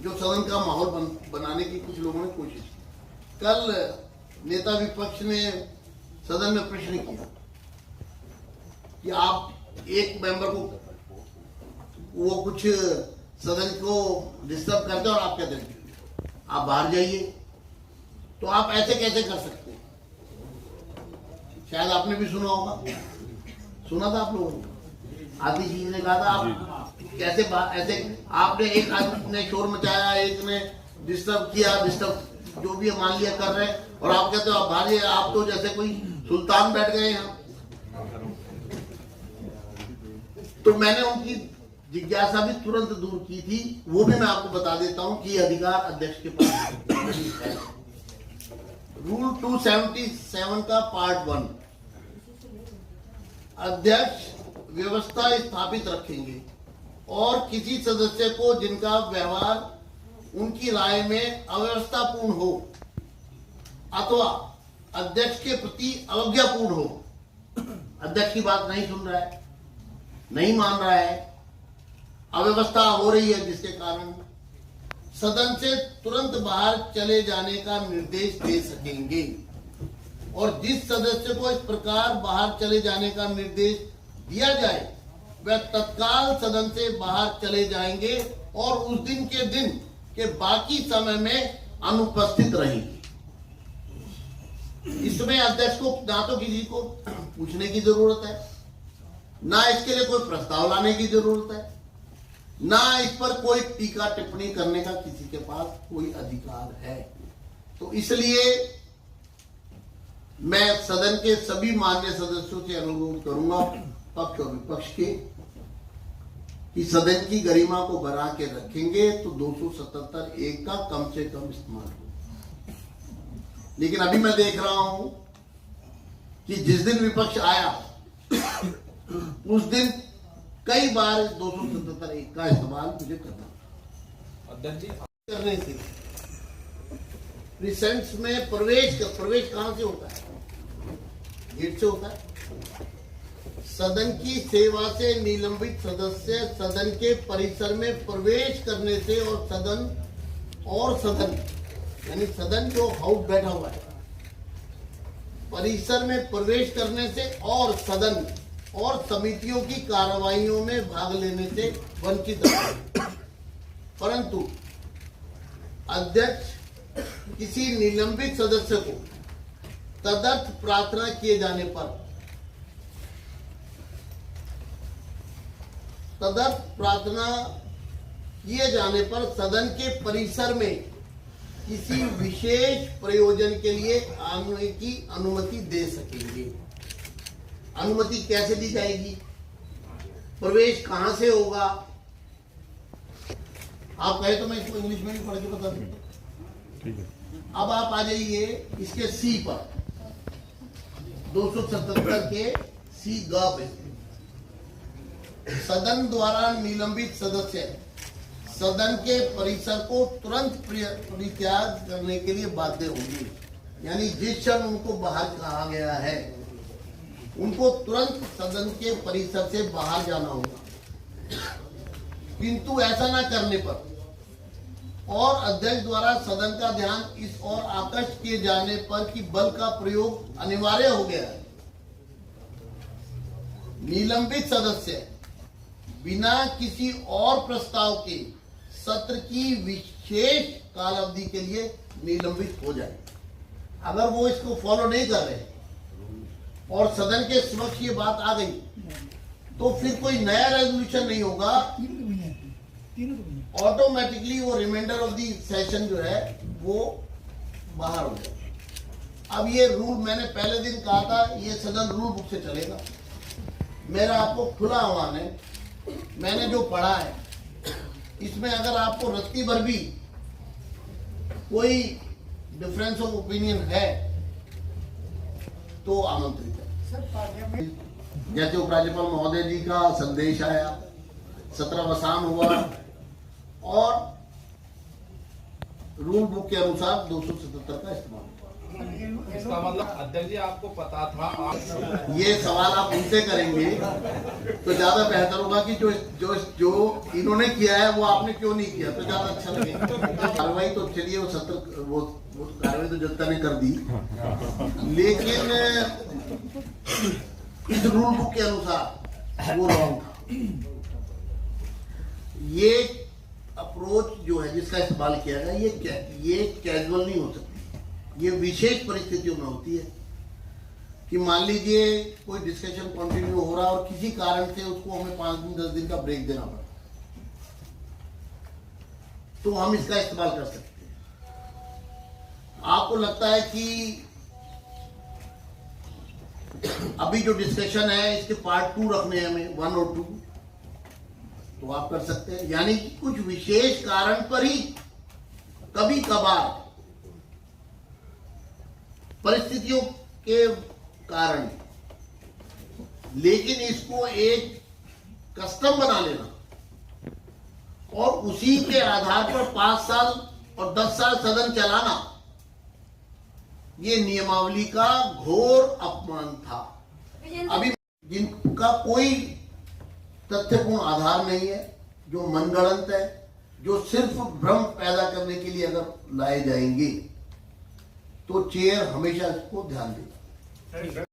जो सदन का माहौल बनाने की कुछ लोगों ने कोशिश की। कल नेता विपक्ष ने सदन में प्रश्न किया कि आप एक मेंबर को वो कुछ सदन को डिस्टर्ब करते और आप कहते हैं आप बाहर जाइए, तो आप ऐसे कैसे कर सकते हैं? शायद आपने भी सुना होगा, सुना था आप लोगों ने। आतिश जी ने कहा था आप कैसे ऐसे, आपने एक आदमी ने शोर मचाया, एक ने डिस्टर्ब किया, डिस्टर्ब जो भी मान लिया कर रहे हैं, और आप कहते हो आप बाहर जाइए, आप तो जैसे कोई सुल्तान बैठ गए यहाँ। तो मैंने उनकी जिज्ञासा भी तुरंत दूर की थी, वो भी मैं आपको बता देता हूं कि अधिकार अध्यक्ष के पास है। रूल 277 का पार्ट 1, अध्यक्ष व्यवस्था स्थापित रखेंगे और किसी सदस्य को जिनका व्यवहार उनकी राय में अव्यवस्थापूर्ण हो अथवा अध्यक्ष के प्रति अवज्ञापूर्ण हो, अध्यक्ष की बात नहीं सुन रहा है, नहीं मान रहा है, अव्यवस्था हो रही है, जिसके कारण सदन से तुरंत बाहर चले जाने का निर्देश दे सकेंगे। और जिस सदस्य को इस प्रकार बाहर चले जाने का निर्देश दिया जाए वह तत्काल सदन से बाहर चले जाएंगे और उस दिन के बाकी समय में अनुपस्थित रहेंगे। इसमें अध्यक्ष को ना तो किसी को पूछने की जरूरत है, ना इसके लिए कोई प्रस्ताव लाने की जरूरत है, ना इस पर कोई टीका टिप्पणी करने का किसी के पास कोई अधिकार है। तो इसलिए मैं सदन के सभी मान्य सदस्यों से अनुरोध करूंगा, पक्ष और विपक्ष के, कि सदन की गरिमा को बना के रखेंगे तो 277(1) का कम से कम इस्तेमाल हो। लेकिन अभी मैं देख रहा हूं कि जिस दिन विपक्ष आया उस दिन कई बार 277(1) का इस्तेमाल मुझे करना अध्यक्ष जी करने से प्रेजेंस में प्रवेश कहां से होता है? गेट से होता है। सदन की सेवा से निलंबित सदस्य सदन के परिसर में प्रवेश करने से और सदन यानी सदन जो हाउस बैठा हुआ है परिसर में प्रवेश करने से और सदन और समितियों की कार्रवाइयों में भाग लेने से वंचित है। परंतु अध्यक्ष किसी निलंबित सदस्य को तदर्थ प्रार्थना किए जाने पर सदन के परिसर में किसी विशेष प्रयोजन के लिए आने की अनुमति दे सकेंगे। अनुमति कैसे दी जाएगी? प्रवेश कहां से होगा? आप कहे तो मैं इसको इंग्लिश में भी पढ़ के बता दूं। अब आप आ जाइए इसके सी पर, 277 के सी ग पे। सदन द्वारा निलंबित सदस्य सदन के परिसर को तुरंत परित्याग करने के लिए बाध्य होंगे। यानी जिस क्षण उनको बाहर कहा गया है उनको तुरंत सदन के परिसर से बाहर जाना होगा। किंतु ऐसा न करने पर और अध्यक्ष द्वारा सदन का ध्यान इस ओर आकर्षित किए जाने पर कि बल का प्रयोग अनिवार्य हो गया है, निलंबित सदस्य बिना किसी और प्रस्ताव के सत्र की विशेष काल अवधि के लिए निलंबित हो जाए। अगर वो इसको फॉलो नहीं कर रहे और सदन के समक्ष ये बात आ गई तो फिर कोई नया रेजोल्यूशन नहीं होगा, ऑटोमेटिकली वो रिमाइंडर ऑफ दी सेशन जो है वो बाहर हो जाएगा। अब ये रूल मैंने पहले दिन कहा था, ये सदन रूल बुक से चलेगा। मेरा आपको खुला आह्वान है, मैंने जो पढ़ा है इसमें अगर आपको रत्ती भर भी कोई डिफरेंस ऑफ ओपिनियन है तो आमंत्रित है। जैसे उपराज्यपाल महोदय जी का संदेश आया, सत्रावसान हुआ और रूल बुक के अनुसार 277 का इस्तेमाल हुआ। इसका मतलब अध्यक्ष जी आपको पता था ये सवाल आप उनसे करेंगे तो ज्यादा बेहतर होगा कि जो जो जो इन्होंने किया है वो आपने क्यों नहीं किया, तो ज्यादा अच्छा लगेगा। कार्रवाई तो चलिए वो सत्र वो कार्रवाई तो जनता ने कर दी, लेकिन इस रूल बुक के अनुसार वो रॉन्ग था। ये अप्रोच जो है जिसका इस्तेमाल किया गया ये कैजुअल नहीं हो सकती, ये विशेष परिस्थितियों में होती है कि मान लीजिए कोई डिस्कशन कंटिन्यू हो रहा है और किसी कारण से उसको हमें 5 दिन 10 दिन का ब्रेक देना पड़ा, तो हम इसका इस्तेमाल कर सकते हैं। आपको लगता है कि अभी जो डिस्कशन है इसके पार्ट 2 रखने हैं हमें 1 और 2, तो आप कर सकते हैं। यानी कि कुछ विशेष कारण पर ही कभी कभार परिस्थितियों के कारण, लेकिन इसको एक कस्टम बना लेना और उसी के आधार पर 5 साल और 10 साल सदन चलाना, ये नियमावली का घोर अपमान था। अभी जिनका कोई तथ्यपूर्ण आधार नहीं है, जो मनगढ़ंत है, जो सिर्फ भ्रम पैदा करने के लिए अगर लाए जाएंगे, तो चेयर हमेशा इसको ध्यान देगा।